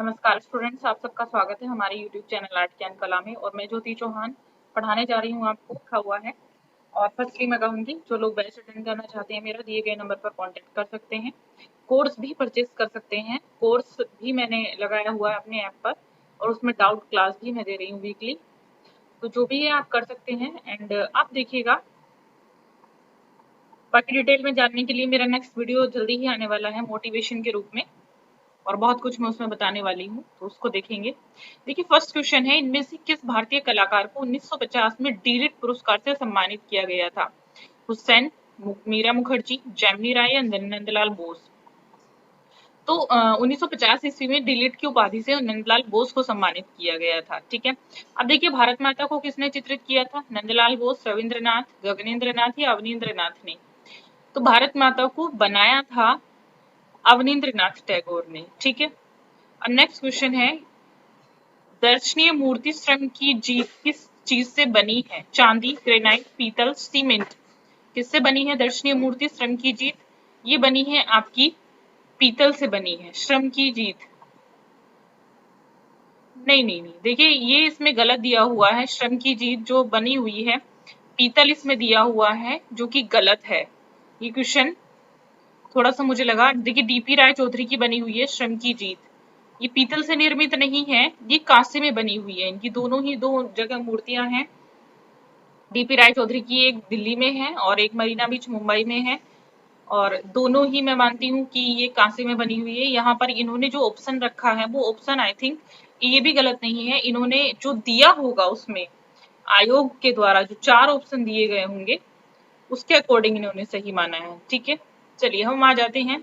नमस्कार स्टूडेंट्स, आप सबका स्वागत है हमारे YouTube चैनल आर्ट ज्ञान कला में। और मैं ज्योति चौहान पढ़ाने जा रही हूँ आपको लिखा हुआ है। और फर्स्टली मैं कहूँगी जो लोग बैच अटेंड करना चाहते हैं मेरा दिए गए नंबर पर कांटेक्ट कर सकते हैं। कोर्स भी परचेज कर सकते हैं। कोर्स भी मैंने लगाया हुआ है अपने ऐप पर और उसमें डाउट क्लास भी मैं दे रही हूँ वीकली। तो जो भी है आप कर सकते हैं। एंड आप देखिएगा, बाकी डिटेल में जानने के लिए मेरा नेक्स्ट वीडियो जल्दी ही आने वाला है मोटिवेशन के रूप में, और बहुत कुछ मैं उसमें बताने वाली हूँ, तो उसको देखेंगे। देखिए फर्स्ट क्वेश्चन है, इनमें से किस भारतीय कलाकार को 1950 में डीलिट पुरस्कार से सम्मानित किया गया था? हुसैन, मीरा मुखर्जी, जैमिनी राय या नंदलाल बोस? तो 1950 ईस्वी में डीलिट की उपाधि से नंदलाल बोस को सम्मानित किया गया था। ठीक है, अब देखिए भारत माता को किसने चित्रित किया था? नंदलाल बोस, रविंद्रनाथ, गगनेंद्रनाथ या अवनींद्रनाथ ने? तो भारत माता को बनाया था अवनींद्रनाथ टैगोर ने। ठीक है, अब नेक्स्ट क्वेश्चन है, दर्शनीय मूर्ति श्रम की जीत किस चीज से बनी है? चांदी, ग्रेनाइट, पीतल, सीमेंट? किससे बनी है दर्शनीय मूर्ति श्रम की जीत? ये बनी है आपकी पीतल से बनी है श्रम की जीत। नहीं नहीं नहीं, देखिए ये इसमें गलत दिया हुआ है। श्रम की जीत जो बनी हुई है पीतल इसमें दिया हुआ है, जो कि गलत है। ये क्वेश्चन थोड़ा सा मुझे लगा। देखिए डीपी राय चौधरी की बनी हुई है श्रम की जीत, ये पीतल से निर्मित नहीं है, ये कांसे में बनी हुई है। इनकी दोनों ही दो जगह मूर्तियां हैं। डीपी राय चौधरी की एक दिल्ली में है और एक मरीना बीच मुंबई में है, और दोनों ही मैं मानती हूँ कि ये कांसे में बनी हुई है। यहाँ पर इन्होंने जो ऑप्शन रखा है वो ऑप्शन आई थिंक ये भी गलत नहीं है। इन्होंने जो दिया होगा उसमें आयोग के द्वारा जो 4 ऑप्शन दिए गए होंगे उसके अकॉर्डिंग इन्होंने सही माना है। ठीक है, चलिए हम आ जाते हैं।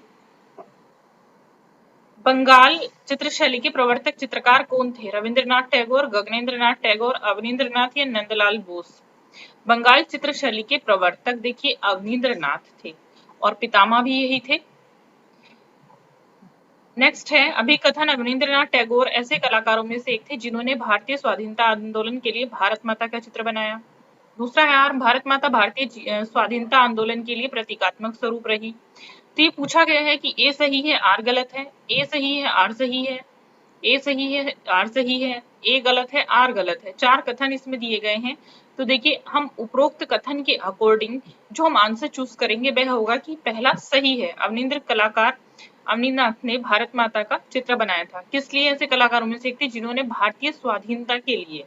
बंगाल चित्रशैली के प्रवर्तक चित्रकार कौन थे? रविंद्रनाथ टैगोर, गगनेंद्रनाथ टैगोर, अवनींद्रनाथ या नंदलाल बोस? बंगाल चित्रशैली के प्रवर्तक देखिए अवनींद्रनाथ थे और पितामह भी यही थे। नेक्स्ट है, अभिकथन अवनींद्रनाथ टैगोर ऐसे कलाकारों में से एक थे जिन्होंने भारतीय स्वाधीनता आंदोलन के लिए भारत माता का चित्र बनाया। दूसरा है आर, भारत माता भारतीय स्वाधीनता आंदोलन के लिए प्रतीकात्मक स्वरूप रही। तो ये पूछा गया है कि ए सही है आर गलत है, ए सही है आर सही है, ए सही है आर सही है, ए गलत है आर गलत है। 4 कथन इसमें दिए गए हैं। तो देखिए हम उपरोक्त कथन के अकॉर्डिंग जो हम आंसर चूज करेंगे वह होगा कि पहला सही है। अवनींद्र कलाकार अवनीनाथ ने भारत माता का चित्र बनाया था। किस लिए? ऐसे कलाकारों में से एक थे जिन्होंने भारतीय स्वाधीनता के लिए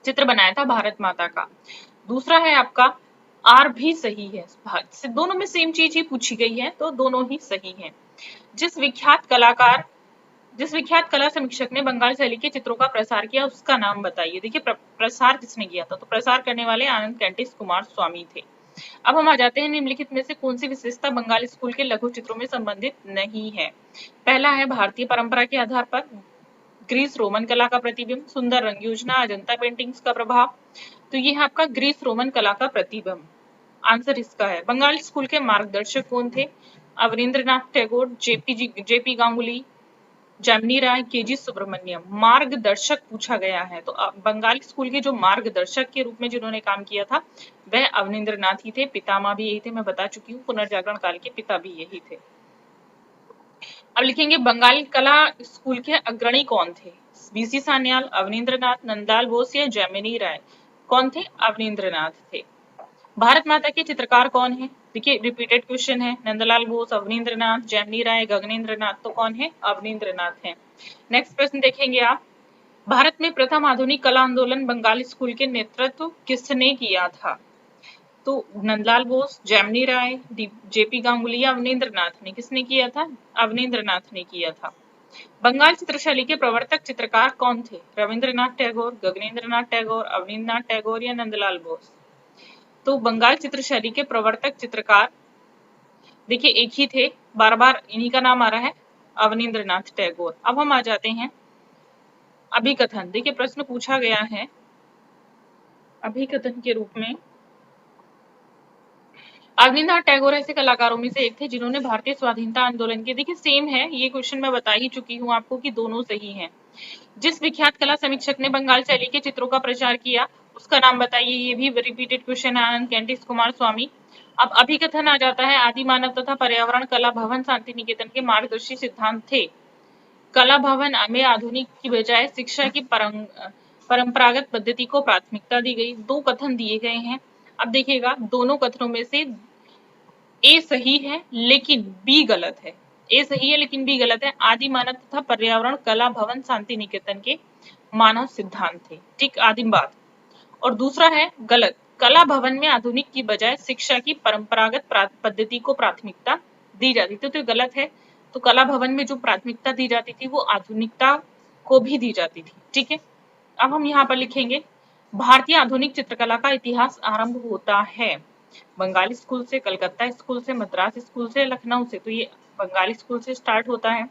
चित्र बनाया था भारत माता का। दूसरा है आपका आर भी सही है, दोनों में सेम चीज ही पूछी गई है तो दोनों ही सही हैं। जिस विख्यात कला समीक्षक ने बंगाल शैली के चित्रों का प्रसार किया उसका नाम बताइए। देखिए प्रसार किसने किया था? तो प्रसार करने वाले आनंद कैंटिस कुमार स्वामी थे। अब हम आ जाते हैं, निम्नलिखित में से कौन सी विशेषता बंगाली स्कूल के लघु चित्रों में संबंधित नहीं है? पहला है भारतीय परंपरा के आधार पर ग्रीस रोमन कला का प्रतिबिंब, सुंदर रंग योजना, अजंता पेंटिंग्स का प्रभाव। तो ये है आपका ग्रीस रोमन कला का प्रतिबिंब। आंसर इसका है। बंगाल स्कूल के मार्गदर्शक कौन थे? अवनींद्रनाथ टैगोर, जेपी गांगुली, जैमिनी राय, केजी सुब्रमण्यम। मार्गदर्शक पूछा गया है तो बंगाल स्कूल के जो मार्गदर्शक के रूप में जिन्होंने काम किया था वह अवनींद्रनाथ ही थे। पितामह भी यही थे, मैं बता चुकी हूँ। पुनर्जागरण काल के पिता भी यही थे। अब लिखेंगे बंगाल कला स्कूल के अग्रणी कौन थे? बीसी सान्याल, अवनींद्रनाथ, नंदलाल बोस या जैमिनी राय? कौन थे? अवनींद्रनाथ थे। भारत माता के चित्रकार कौन है? देखिए रिपीटेड क्वेश्चन है। नंदलाल बोस, अवनींद्रनाथ, जैमिनी राय, गगनेंद्रनाथ। तो कौन है? अवनींद्रनाथ है। नेक्स्ट प्रश्न देखेंगे आप, भारत में प्रथम आधुनिक कला आंदोलन बंगाल स्कूल के नेतृत्व किसने किया था? तो नंदलाल बोस, जैमिनी राय, जेपी गांगुली या अवनींद्रनाथ ने? किसने किया था? अवनींद्रनाथ ने किया था। बंगाल चित्रशैली के प्रवर्तक चित्रकार कौन थे? रविंद्रनाथ टैगोर, गगनेंद्रनाथ टैगोर, अवनींद्रनाथ टैगोर या नंदलाल बोस? तो बंगाल चित्रशैली के प्रवर्तक चित्रकार देखिए एक ही थे, बार बार इन्हीं का नाम आ रहा है, अवनींद्रनाथ टैगोर। अब हम आ जाते हैं अभिकथन। देखिए प्रश्न पूछा गया है अभिकथन के रूप में, अवनींद्रनाथ टैगोर ऐसे कलाकारों में से एक थे जिन्होंने भारतीय स्वाधीनता आंदोलन के, देखिए सेम है ये क्वेश्चन, मैं बता ही चुकी हूँ आपको कि दोनों सही हैं। जिस विख्यात कला समीक्षक ने बंगाल शैली के चित्रों का प्रचार किया उसका नाम बताइए। ये भी रिपीटेड क्वेश्चन है, आनंद कैंटिस कुमार स्वामी। अब अभिकथन आ जाता है, आदि मानव तथा पर्यावरण कला भवन शांति निकेतन के मार्गदर्शी सिद्धांत थे। कला भवन में आधुनिक की बजाय शिक्षा की परंपरागत पद्धति को प्राथमिकता दी गई। दो कथन दिए गए हैं। अब देखिएगा, दोनों कथनों में से ए सही है लेकिन बी गलत है। ए सही है लेकिन बी गलत है। आदि मानव तथा पर्यावरण कला भवन शांति निकेतन के मानव सिद्धांत थे। ठीक, आदिम बात। और दूसरा है गलत, कला भवन में आधुनिक की बजाय शिक्षा की परंपरागत पद्धति को प्राथमिकता दी जाती थी। तो गलत है। तो कला भवन में जो प्राथमिकता दी जाती थी वो आधुनिकता को भी दी जाती थी। ठीक है, अब हम यहाँ पर लिखेंगे भारतीय आधुनिक चित्रकला का इतिहास आरंभ होता है बंगाली स्कूल से, कलकत्ता स्कूल से, मद्रास स्कूल से, लखनऊ से। तो ये बंगाली स्कूल से स्टार्ट होता है।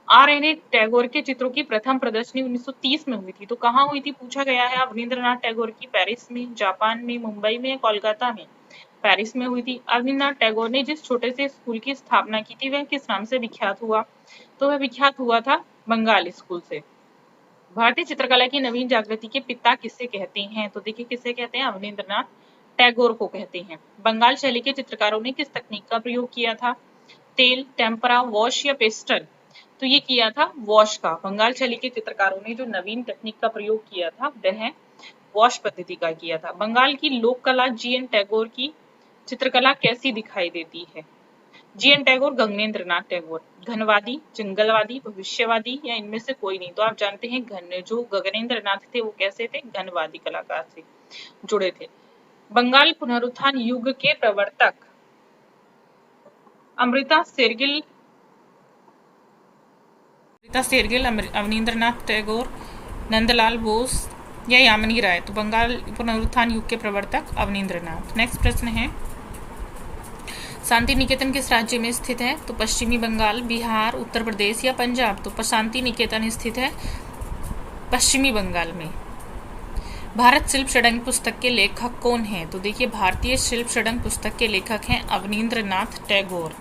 R.N.A. टैगोर के चित्रों की प्रथम प्रदर्शनी 1930 में हुई थी। तो कहाँ हुई थी पूछा गया है। अवनींद्रनाथ टैगोर की पेरिस में, जापान में, मुंबई में, कोलकाता में। पेरिस में हुई थी। अवनींद्रनाथ टैगोर ने जिस छोटे से स्कूल की स्थापना की थी वह किस नाम से विख्यात हुआ? तो वह विख्यात हुआ था बंगाल स्कूल से। भारतीय चित्रकला की नवीन जागृति के पिता किसे कहते हैं? तो देखिए किसे कहते हैं, अवनींद्रनाथ टैगोर को कहते हैं। बंगाल शैली के चित्रकारों ने किस तकनीक का प्रयोग किया था? तेल, टेम्परा, वॉश या पेस्टल? तो ये किया था वॉश का। बंगाल शैली के चित्रकारों ने जो नवीन तकनीक का प्रयोग किया था वह वॉश पद्धति का किया था। बंगाल की लोक कला G.N. टैगोर की चित्रकला कैसी दिखाई देती है? G.N. टैगोर, गगनेंद्रनाथ टैगोर, घनवादी, जंगलवादी, भविष्यवादी या इनमें से कोई नहीं? तो आप जानते हैं जो गगनेंद्रनाथ थे वो कैसे थे? घनवादी कलाकार से जुड़े थे। बंगाल पुनरुत्थान युग के प्रवर्तक अमृता शेरगिल, अवनींद्रनाथ टैगोर, नंदलाल बोस या यामिनी राय? तो बंगाल पुनरुत्थान युग के प्रवर्तक अवनींद्रनाथ। नेक्स्ट प्रश्न है, शांति निकेतन किस राज्य में स्थित है? तो पश्चिमी बंगाल, बिहार, उत्तर प्रदेश या पंजाब? तो शांति निकेतन स्थित है पश्चिमी बंगाल में। भारत शिल्प षडंग पुस्तक के लेखक कौन हैं? तो देखिए भारतीय शिल्प षडंग पुस्तक के लेखक हैं अवनींद्रनाथ टैगोर।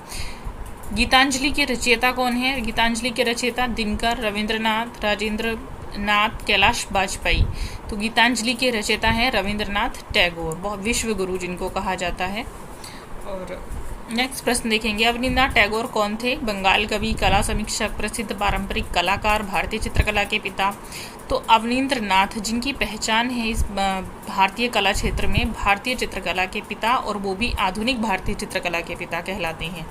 गीतांजलि के रचयिता कौन है? गीतांजलि के रचयिता दिनकर, रविंद्रनाथ, राजेंद्र नाथ, कैलाश वाजपेयी। तो गीतांजलि के रचयिता हैं रविंद्रनाथ टैगोर, बहुत विश्व गुरु जिनको कहा जाता है। और नेक्स्ट प्रश्न देखेंगे, अवनींद्रनाथ टैगोर कौन थे? बंगाल कवि, कला समीक्षक, प्रसिद्ध पारंपरिक कलाकार, भारतीय चित्रकला के पिता। तो अवनींद्रनाथ जिनकी पहचान है इस भारतीय कला क्षेत्र में, भारतीय चित्रकला के पिता, और वो भी आधुनिक भारतीय चित्रकला के पिता कहलाते हैं।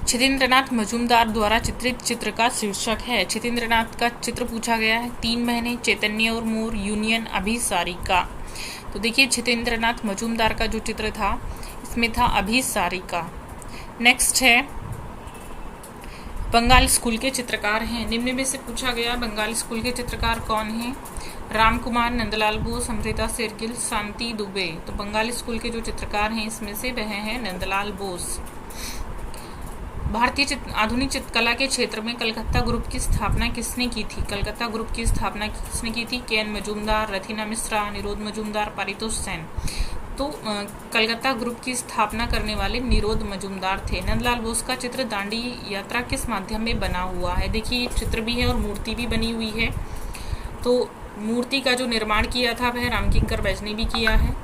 छितेंद्रनाथ मजूमदार द्वारा चित्रित चित्र का शीर्षक है। छितेंद्रनाथ का चित्र पूछा गया है, 3 महीने, चैतन्य और मोर, यूनियन, अभिसारिका। तो देखिए छितेंद्रनाथ मजूमदार का जो चित्र था इसमें था अभिसारिका। नेक्स्ट है, बंगाल स्कूल के चित्रकार हैं। निम्न में से पूछा गया बंगाल स्कूल के चित्रकार कौन हैं? रामकुमार, नंदलाल बोस, अमृता शेरगिल, शांति दुबे। तो बंगाल स्कूल के जो चित्रकार हैं इसमें से वह हैं नंदलाल बोस। भारतीय आधुनिक चित्रकला के क्षेत्र में कलकत्ता ग्रुप की स्थापना किसने की थी? कलकत्ता ग्रुप की स्थापना किसने की थी? के.एन. मजूमदार, रथीना मिश्रा, निरोध मजूमदार, पारितोष सेन। तो कलकत्ता ग्रुप की स्थापना करने वाले निरोध मजूमदार थे। नंदलाल बोस का चित्र दांडी यात्रा किस माध्यम में बना हुआ है? देखिए चित्र भी है और मूर्ति भी बनी हुई है। तो मूर्ति का जो निर्माण किया था वह रामकिंकर बैज ने भी किया है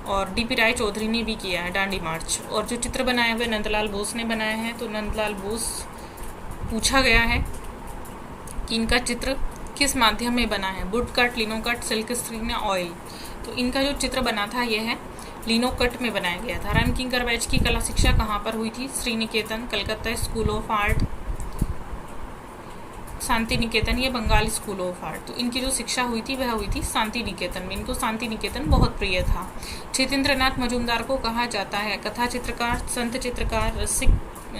और डी.पी. राय चौधरी ने भी किया है, डांडी मार्च। और जो चित्र बनाया हुआ नंदलाल बोस ने बनाया है। तो नंदलाल बोस पूछा गया है कि इनका चित्र किस माध्यम में बना है? Would cut, लिनो cut, silk screen या ऑयल? तो इनका जो चित्र बना था यह है लिनो कट में बनाया गया था। रामकिंकर बैज की कला शिक्षा कहाँ पर हुई थी? श्री निकेतन, Calcutta school of art, Shanti Niketan या बंगाल स्कूल ऑफ आर्ट। तो इनकी जो शिक्षा हुई थी वह हुई थी शांति निकेतन में। इनको शांति निकेतन बहुत प्रिय था। छितेंद्रनाथ मजूमदार को कहा जाता है कथा चित्रकार, संत चित्रकार,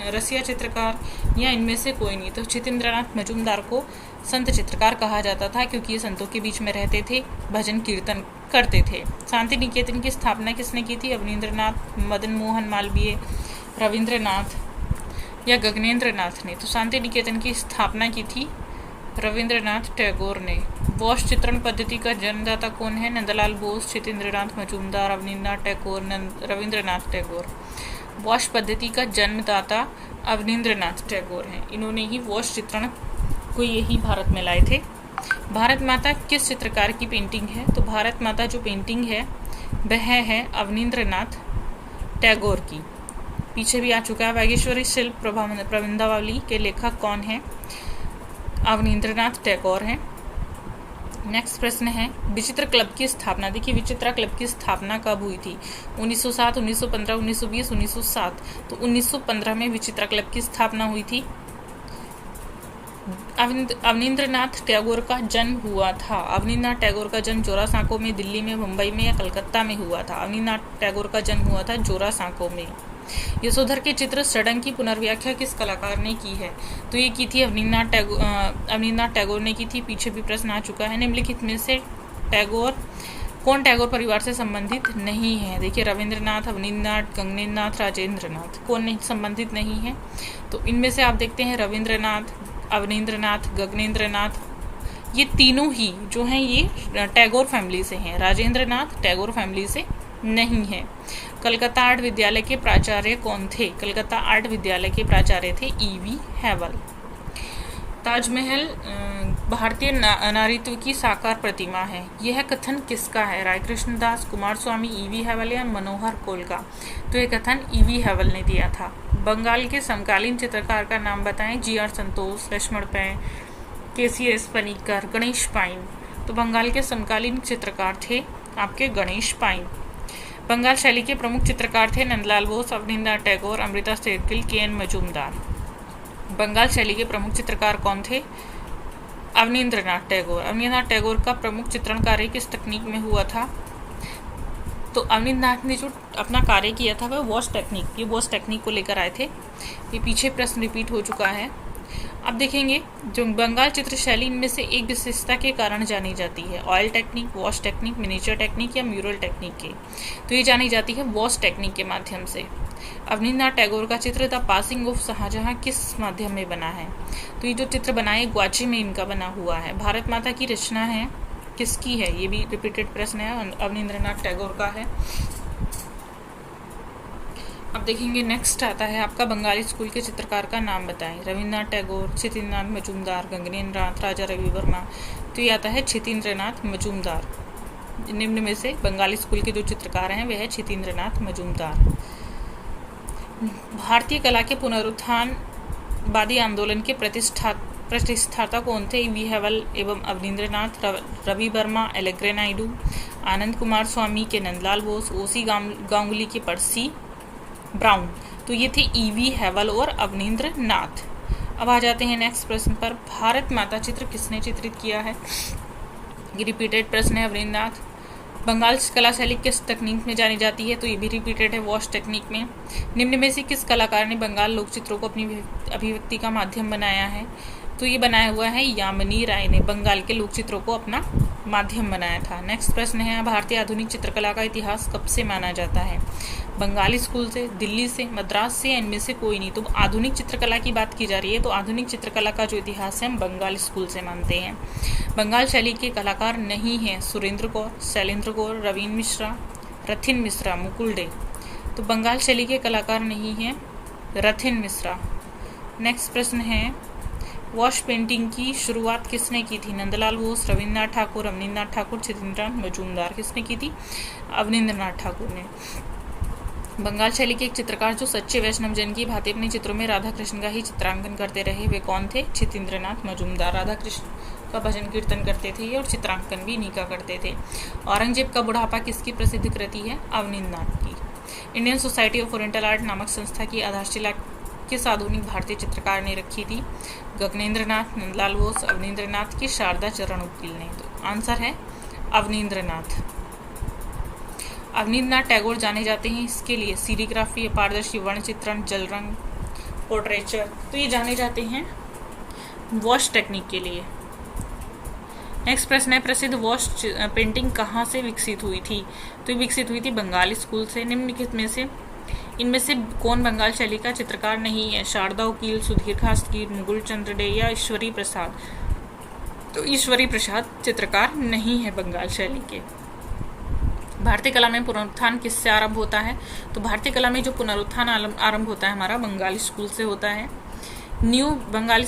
रसिया चित्रकार या इनमें से कोई नहीं? तो छितेंद्रनाथ मजूमदार को संत चित्रकार कहा जाता था क्योंकि ये संतों के बीच में रहते थे, भजन कीर्तन करते थे। शांति निकेतन की स्थापना किसने की थी? अवनींद्रनाथ, मदन मोहन मालवीय, रविंद्रनाथ या गगनेंद्रनाथ ने? तो शांति निकेतन की स्थापना की थी रविंद्रनाथ टैगोर ने। वॉश चित्रण पद्धति का जन्मदाता कौन है? नंदलाल बोस, छितेंद्रनाथ मजूमदार, अवनींद्रनाथ टैगोर, रविंद्रनाथ टैगोर। वॉश पद्धति का जन्मदाता अवनींद्रनाथ टैगोर हैं। इन्होंने ही वॉश चित्रण को यही भारत में लाए थे। भारत माता किस चित्रकार की पेंटिंग है? तो भारत माता जो पेंटिंग है वह है अवनींद्रनाथ टैगोर की। पीछे भी आ चुका है। वागीश्वरी शिल्प प्रबंधावली के लेखक कौन है? अवनींद्रनाथ टैगोर हैं। नेक्स्ट प्रश्न है, विचित्र क्लब की स्थापना। देखिए, विचित्रा क्लब की स्थापना कब हुई थी? 1907, 1915, 1920, 1907। तो 1915 में विचित्रा क्लब की स्थापना हुई थी। अवनींद्रनाथ टैगोर का जन्म हुआ था। अवनींद्रनाथ टैगोर का जन्म जोरासांको में, दिल्ली में, मुंबई में या कलकत्ता में हुआ था? अवनींद्रनाथ टैगोर का जन्म हुआ था जोरासांको में। यशोधर के चित्र सड़ंग की पुनर्व्याख्या किस कलाकार ने की है? तो ये की थी अवनींद्रनाथ टैगोर ने की थी। पीछे भी प्रश्न आ चुका है। निम्नलिखित में से कौन टैगोर परिवार से संबंधित नहीं है? देखिए, रविंद्रनाथ, अवनींद्रनाथ, गगनेंद्रनाथ, राजेंद्रनाथ, कौन नहीं संबंधित नहीं है? तो इनमें से आप देखते हैं रविंद्रनाथ, अवनींद्रनाथ, गगनेंद्रनाथ, ये तीनों ही जो हैं ये टैगोर फैमिली से हैं। राजेंद्रनाथ टैगोर फैमिली से नहीं है। कलकत्ता आर्ट विद्यालय के प्राचार्य कौन थे? कलकत्ता आर्ट विद्यालय के प्राचार्य थे E.V. हैवल। ताजमहल भारतीय नारीत्व की साकार प्रतिमा है, यह कथन किसका है? राय कृष्णदास, कुमार स्वामी, E.V. हैवल या मनोहर कोल का? तो यह कथन E.V. हैवल ने दिया था। बंगाल के समकालीन चित्रकार का नाम बताएं। G.R. संतोष, लक्ष्मण पै, KCS पनीकर, गणेश पाइन। तो बंगाल के समकालीन चित्रकार थे आपके गणेश पाइन। बंगाल शैली के प्रमुख चित्रकार थे नंदलाल बोस, अवनींद्रनाथ टैगोर, अमृता शेरगिल, KN मजूमदार। बंगाल शैली के प्रमुख चित्रकार कौन थे? अवनींद्रनाथ टैगोर। अवनींद्रनाथ टैगोर का प्रमुख चित्रण कार्य किस तकनीक में हुआ था? तो अवनींद्रनाथ ने जो अपना कार्य किया था वह वॉश टेक्निक, ये वॉश टेक्निक को लेकर आए थे। ये पीछे प्रश्न रिपीट हो चुका है। अब देखेंगे, जो बंगाल चित्र शैली इनमें से एक विशेषता के कारण जानी जाती है। Oil technique, wash technique, miniature technique या म्यूरल टेक्निक के? तो ये जानी जाती है वॉश टेक्निक के माध्यम से। अवनींद्रनाथ टैगोर का चित्र द पासिंग ऑफ शाहजहां किस माध्यम में बना है? तो ये जो चित्र बना है ग्वाचे में इनका बना हुआ है। भारत माता की रचना है, किसकी है? ये भी रिपीटेड प्रश्न है, अवनींद्रनाथ टैगोर का है। अब देखेंगे, नेक्स्ट आता है आपका बंगाली स्कूल के चित्रकार का नाम बताएं। रविन्द्रनाथ टैगोर, क्षितिन्द्रनाथ मजूमदार, गगनेंद्रनाथ, राजा रवि वर्मा। तो ये आता है क्षितिन्द्रनाथ मजूमदार। निम्न में से बंगाली स्कूल के जो चित्रकार हैं वे है क्षितिन्द्रनाथ मजूमदार। भारतीय कला के पुनरुत्थानवादी आंदोलन के प्रतिष्ठाता कौन थे? E.V. हैवल एवं अवनींद्रनाथ, रवि वर्मा, एलेग्रे नायडू, आनंद कुमार स्वामी के नंदलाल बोस, O.C. गांगुली के पर्सी ब्राउन। तो ये थे E.V. हैवल और अवनींद्रनाथ। अब आ जाते हैं नेक्स्ट प्रश्न पर। भारत माता चित्र किसने चित्रित किया है? ये रिपीटेड प्रश्न है। अवनींद्रनाथ। बंगाल कला शैली किस तकनीक में जानी जाती है? तो ये भी रिपीटेड है, वॉश टेक्निक में। निम्न में से किस कलाकार ने बंगाल लोक चित्रों को अपनी अभिव्यक्ति का माध्यम बनाया है? तो ये बनाया हुआ है यामिनी राय ने, बंगाल के लोक चित्रों को अपना माध्यम बनाया था। नेक्स्ट प्रश्न है, भारतीय आधुनिक चित्रकला का इतिहास कब से माना जाता है? बंगाली स्कूल से, दिल्ली से, मद्रास से, इनमें से कोई नहीं। तो आधुनिक चित्रकला की बात की जा रही है तो आधुनिक चित्रकला का जो इतिहास है हम बंगाल स्कूल से मानते हैं। बंगाल शैली के कलाकार नहीं हैं सुरेंद्र कौर, शैलेंद्र कौर, रवीन मिश्रा, रथिन मिश्रा, मुकुल डे। तो बंगाल शैली के कलाकार नहीं हैं रथिन मिश्रा। नेक्स्ट प्रश्न है, वॉश पेंटिंग की शुरुआत किसने की थी? नंदलाल बोस, रविन्द्रनाथ ठाकुर, अवनींद्रनाथ ठाकुर, क्षितिन्द्रनाथ मजूमदार। किसने की थी? अवनींद्रनाथ ठाकुर ने। बंगाल शैली के एक चित्रकार जो सच्चे वैष्णव जन की भांति अपने चित्रों में राधा कृष्ण का ही चित्रांकन करते रहे वे कौन थे? क्षितिन्द्रनाथ मजूमदार। राधा कृष्ण का भजन कीर्तन करते थे और चित्रांकन भी इन्हीं का करते थे। औरंगजेब का बुढ़ापा किसकी प्रसिद्ध कृति है? अवनींद्रनाथ की। Indian society of oriental art नामक संस्था की आधारशिला किस आधुनिक भारतीय चित्रकार ने रखी थी? गगनेंद्रनाथ, नंदलाल बोस, अवनींद्रनाथ की शारदा चरण उकील ने। तो आंसर है अवनींद्रनाथ। अवनींद्रनाथ टैगोर जाने जाते हैं इसके लिए सीरीग्राफी, अपारदर्शी वर्ण चित्रण, जल रंग, पोर्ट्रेचर। तो ये जाने जाते हैं वॉश टेक्निक के लिए। नेक्स्ट प्रश्न है, प्रसिद्ध वॉश पेंटिंग कहाँ से विकसित हुई थी? तो ये विकसित हुई थी बंगाली स्कूल से। निम्नलिखित में से इनमें से कौन बंगाल शैली का चित्रकार नहीं है? शारदा उकील, सुधीर खास्कीर, मुकुल चंद्र डे या ईश्वरी प्रसाद। तो ईश्वरी प्रसाद चित्रकार नहीं है बंगाल शैली के। भारतीय कला में पुनरुत्थान किससे आरंभ होता है? तो भारतीय कला में जो पुनरुत्थान आरंभ होता है हमारा बंगाली स्कूल से होता है। न्यू बंगाल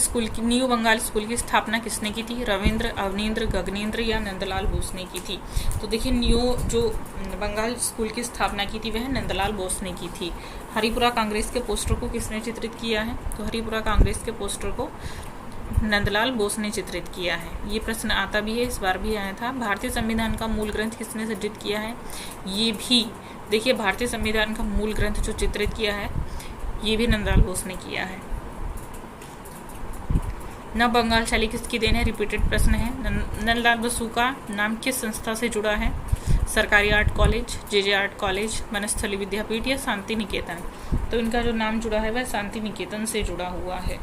स्कूल की स्थापना किसने की थी? रविंद्र, अवनींद्र, गगनेंद्र या नंदलाल बोस ने की थी? तो देखिए न्यू जो बंगाल स्कूल की स्थापना की थी वह नंदलाल बोस ने की थी। हरिपुरा कांग्रेस के पोस्टर को किसने चित्रित किया है? तो हरिपुरा कांग्रेस के पोस्टर को नंदलाल बोस ने चित्रित किया है। ये प्रश्न आता भी है, इस बार भी आया था। भारतीय संविधान का मूल ग्रंथ किसने सृजित किया है? ये भी देखिए भारतीय संविधान का मूल ग्रंथ जो चित्रित किया है ये भी नंदलाल बोस ने किया है। नव बंगाल शैली किसकी देन है? रिपीटेड प्रश्न है। नंदलाल बसु का नाम किस संस्था से जुड़ा है? सरकारी आर्ट कॉलेज, जे आर्ट कॉलेज, वनस्थली विद्यापीठ या शांति निकेतन? तो इनका जो नाम जुड़ा है वह शांति निकेतन से जुड़ा हुआ है।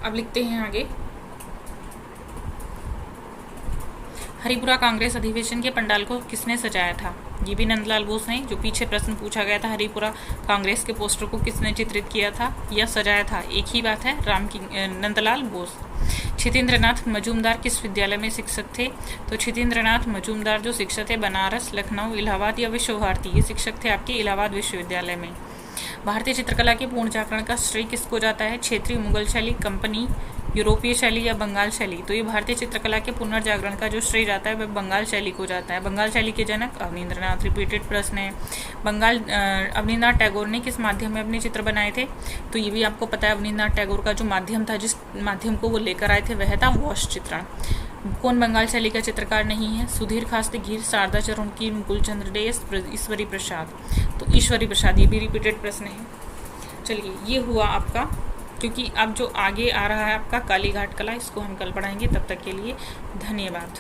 अब लिखते हैं आगे। हरिपुरा कांग्रेस अधिवेशन के पंडाल को किसने सजाया था? ये भी नंदलाल बोस ने। जो पीछे प्रश्न पूछा गया था हरिपुरा कांग्रेस के पोस्टर को किसने चित्रित किया था या सजाया था, एक ही बात है, नंदलाल बोस। छितेंद्रनाथ मजूमदार किस विद्यालय में शिक्षक थे? तो छितेंद्रनाथ मजूमदार जो शिक्षक थे बनारस, लखनऊ, इलाहाबाद या विश्व भारती, ये शिक्षक थे आपके इलाहाबाद विश्वविद्यालय में। भारतीय चित्रकला के पूर्ण जागरण का श्रेय किसको जाता है? क्षेत्रीय, मुगल शैली, कंपनी, यूरोपीय शैली या बंगाल शैली? तो ये भारतीय चित्रकला के पुनर्जागरण का जो श्रेय जाता है वह बंगाल शैली को जाता है। बंगाल शैली के जनक अवनींद्रनाथ। रिपीटेड प्रश्न है। अवनींद्रनाथ टैगोर ने किस माध्यम में अपने चित्र बनाए थे? तो ये भी आपको पता है अवनींद्रनाथ टैगोर का जो माध्यम था, जिस माध्यम को वो लेकर आए थे वह था वॉश चित्रण। कौन बंगाल शैली का चित्रकार नहीं है? सुधीर खास्तेगीर, शारदा चरुणकी, मुकुल चंद्र डे, ईश्वरी प्रसाद? तो ईश्वरी प्रसाद। ये भी रिपीटेड प्रश्न है। चलिए ये हुआ आपका, क्योंकि अब जो आगे आ रहा है आपका कालीघाट कला, इसको हम कल पढ़ाएंगे। तब तक के लिए धन्यवाद।